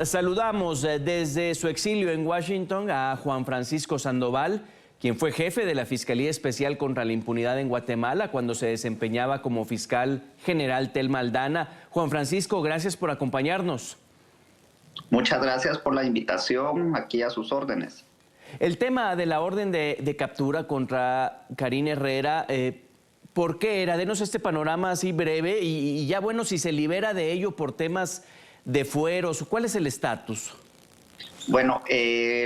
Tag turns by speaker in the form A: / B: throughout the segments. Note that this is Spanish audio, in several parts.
A: Saludamos desde su exilio en Washington a Juan Francisco Sandoval, quien fue jefe de la Fiscalía Especial contra la Impunidad en Guatemala cuando se desempeñaba como fiscal general Telma Aldana. Juan Francisco, gracias por acompañarnos.
B: Muchas gracias por la invitación, aquí a sus órdenes.
A: El tema de la orden de captura contra Karine Herrera, ¿por qué era? Denos este panorama así breve y ya bueno, si se libera de ello por temas de fueros, ¿cuál es el estatus?
B: Bueno,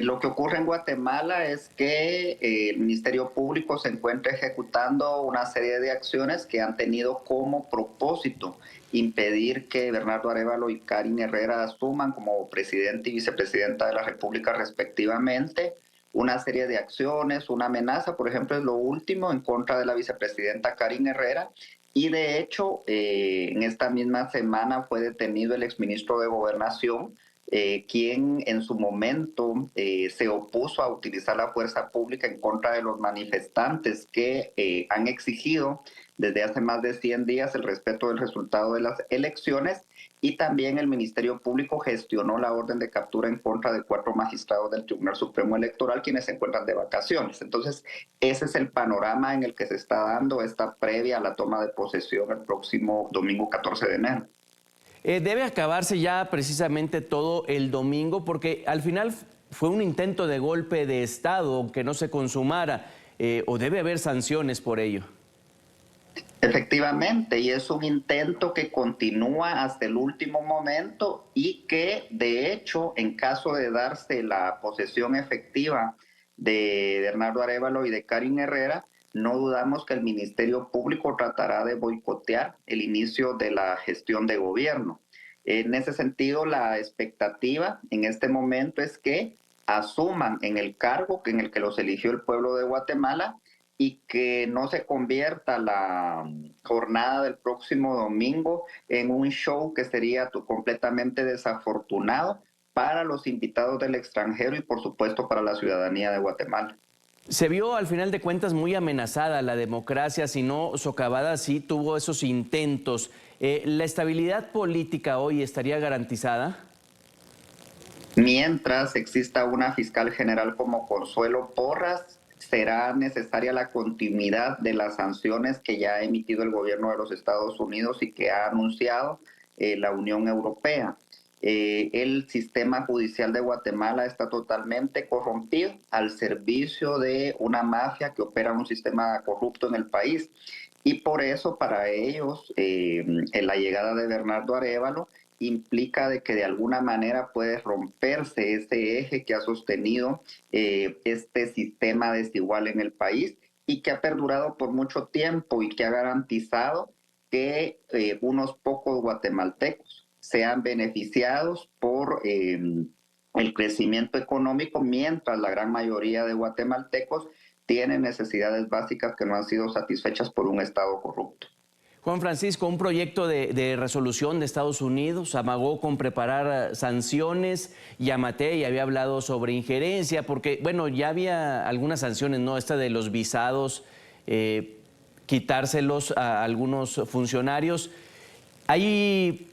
B: lo que ocurre en Guatemala es que el Ministerio Público se encuentra ejecutando una serie de acciones que han tenido como propósito impedir que Bernardo Arévalo y Karine Herrera asuman como presidente y vicepresidenta de la República respectivamente. Una serie de acciones, una amenaza, por ejemplo, es lo último en contra de la vicepresidenta Karine Herrera. Y de hecho, en esta misma semana fue detenido el exministro de Gobernación, quien en su momento se opuso a utilizar la fuerza pública en contra de los manifestantes que han exigido desde hace más de 100 días el respeto del resultado de las elecciones. Y también el Ministerio Público gestionó la orden de captura en contra de 4 magistrados del Tribunal Supremo Electoral, quienes se encuentran de vacaciones. Entonces, ese es el panorama en el que se está dando esta previa a la toma de posesión el próximo domingo 14 de enero.
A: Debe acabarse ya precisamente todo el domingo, porque al final fue un intento de golpe de Estado que no se consumara, o debe haber sanciones por ello.
B: Efectivamente, y es un intento que continúa hasta el último momento y que, de hecho, en caso de darse la posesión efectiva de Bernardo Arévalo y de Karine Herrera, no dudamos que el Ministerio Público tratará de boicotear el inicio de la gestión de gobierno. En ese sentido, la expectativa en este momento es que asuman en el cargo en el que los eligió el pueblo de Guatemala y que no se convierta la jornada del próximo domingo en un show que sería completamente desafortunado para los invitados del extranjero y por supuesto para la ciudadanía de Guatemala.
A: Se vio al final de cuentas muy amenazada la democracia, si no socavada, sí tuvo esos intentos. ¿La estabilidad política hoy estaría garantizada?
B: Mientras exista una fiscal general como Consuelo Porras, será necesaria la continuidad de las sanciones que ya ha emitido el gobierno de los Estados Unidos y que ha anunciado la Unión Europea. El sistema judicial de Guatemala está totalmente corrompido al servicio de una mafia que opera un sistema corrupto en el país. Y por eso para ellos la llegada de Bernardo Arévalo implica de que de alguna manera puede romperse ese eje que ha sostenido este sistema desigual en el país y que ha perdurado por mucho tiempo y que ha garantizado que unos pocos guatemaltecos sean beneficiados por el crecimiento económico, mientras la gran mayoría de guatemaltecos tienen necesidades básicas que no han sido satisfechas por un Estado corrupto.
A: Juan Francisco, un proyecto de resolución de Estados Unidos amagó con preparar sanciones. Yamatei había hablado sobre injerencia, porque, bueno, ya había algunas sanciones, ¿no? Esta de los visados, quitárselos a algunos funcionarios. Hay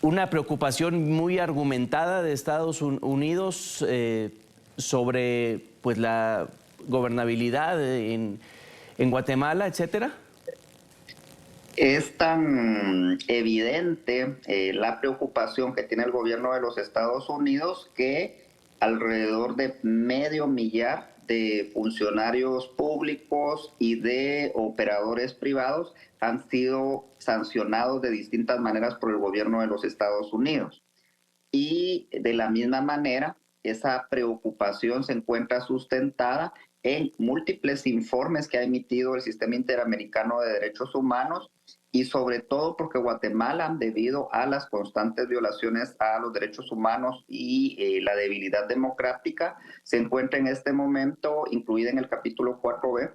A: una preocupación muy argumentada de Estados Unidos sobre pues, la gobernabilidad en Guatemala, etcétera.
B: Es tan evidente la preocupación que tiene el gobierno de los Estados Unidos que alrededor de 500,000 de funcionarios públicos y de operadores privados han sido sancionados de distintas maneras por el gobierno de los Estados Unidos. Y de la misma manera, esa preocupación se encuentra sustentada en múltiples informes que ha emitido el Sistema Interamericano de Derechos Humanos y sobre todo porque Guatemala, debido a las constantes violaciones a los derechos humanos y la debilidad democrática, se encuentra en este momento incluida en el capítulo 4B,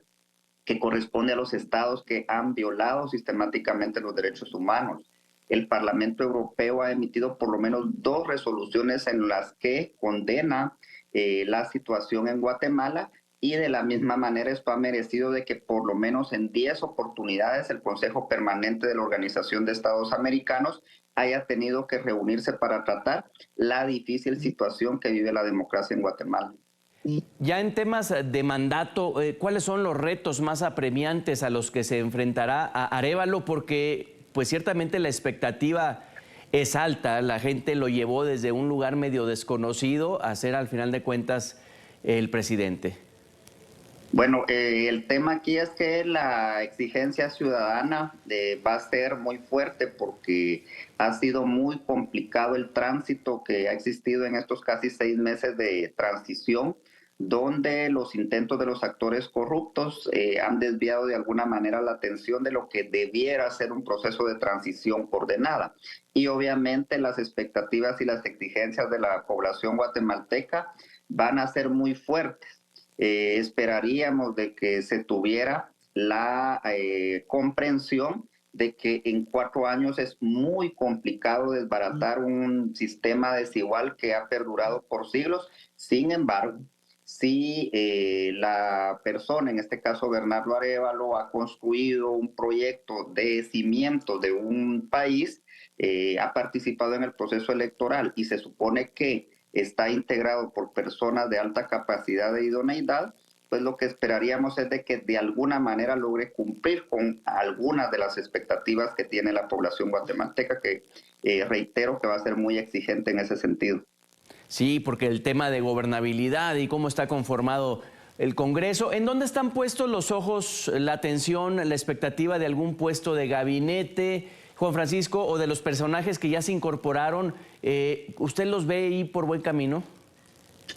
B: que corresponde a los estados que han violado sistemáticamente los derechos humanos. El Parlamento Europeo ha emitido por lo menos 2 resoluciones en las que condena la situación en Guatemala, y de la misma manera esto ha merecido de que por lo menos en 10 oportunidades el Consejo Permanente de la Organización de Estados Americanos haya tenido que reunirse para tratar la difícil situación que vive la democracia en Guatemala.
A: Ya en temas de mandato, ¿cuáles son los retos más apremiantes a los que se enfrentará a Arévalo? Porque pues ciertamente la expectativa es alta, la gente lo llevó desde un lugar medio desconocido a ser al final de cuentas el presidente.
B: Bueno, el tema aquí es que la exigencia ciudadana va a ser muy fuerte porque ha sido muy complicado el tránsito que ha existido en estos casi 6 meses de transición, donde los intentos de los actores corruptos han desviado de alguna manera la atención de lo que debiera ser un proceso de transición ordenada. Y obviamente las expectativas y las exigencias de la población guatemalteca van a ser muy fuertes. Esperaríamos de que se tuviera la comprensión de que en 4 años es muy complicado desbaratar un sistema desigual que ha perdurado por siglos. Sin embargo, si la persona, en este caso Bernardo Arévalo, ha construido un proyecto de cimiento de un país, ha participado en el proceso electoral y se supone que está integrado por personas de alta capacidad e idoneidad, pues lo que esperaríamos es de que de alguna manera logre cumplir con algunas de las expectativas que tiene la población guatemalteca, que reitero que va a ser muy exigente en ese sentido.
A: Sí, porque el tema de gobernabilidad y cómo está conformado el Congreso, ¿en dónde están puestos los ojos, la atención, la expectativa de algún puesto de gabinete, Juan Francisco, o de los personajes que ya se incorporaron? ¿Usted los ve ahí por buen camino?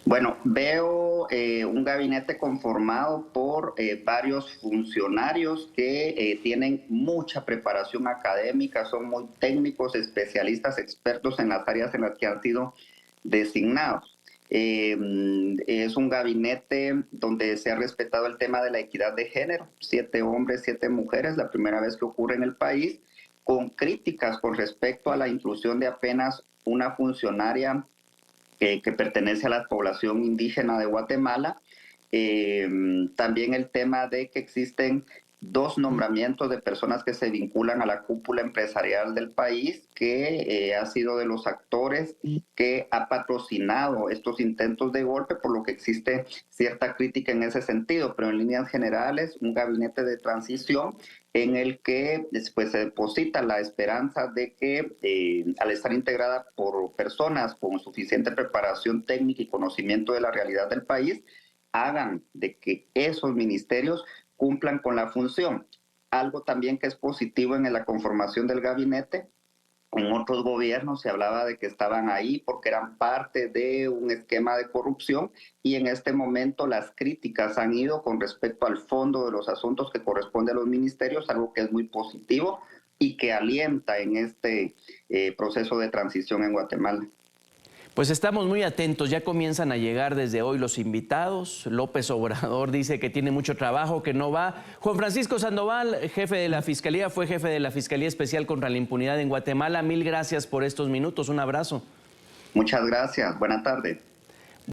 B: Bueno, veo un gabinete conformado por varios funcionarios que tienen mucha preparación académica, son muy técnicos, especialistas, expertos en las áreas en las que han sido designados. Es un gabinete donde se ha respetado el tema de la equidad de género, 7 hombres, 7 mujeres, la primera vez que ocurre en el país, con críticas con respecto a la inclusión de apenas una funcionaria que pertenece a la población indígena de Guatemala. También el tema de que existen 2 nombramientos de personas que se vinculan a la cúpula empresarial del país, que ha sido de los actores que ha patrocinado estos intentos de golpe, por lo que existe cierta crítica en ese sentido, pero en líneas generales un gabinete de transición en el que pues, se deposita la esperanza de que al estar integrada por personas con suficiente preparación técnica y conocimiento de la realidad del país, hagan de que esos ministerios cumplan con la función. Algo también que es positivo en la conformación del gabinete. En otros gobiernos se hablaba de que estaban ahí porque eran parte de un esquema de corrupción, y en este momento las críticas han ido con respecto al fondo de los asuntos que corresponde a los ministerios, algo que es muy positivo y que alienta en este proceso de transición en Guatemala.
A: Pues estamos muy atentos, ya comienzan a llegar desde hoy los invitados. López Obrador dice que tiene mucho trabajo, que no va. Juan Francisco Sandoval, jefe de la Fiscalía, fue jefe de la Fiscalía Especial contra la Impunidad en Guatemala. Mil gracias por estos minutos, un abrazo.
B: Muchas gracias, buena tarde.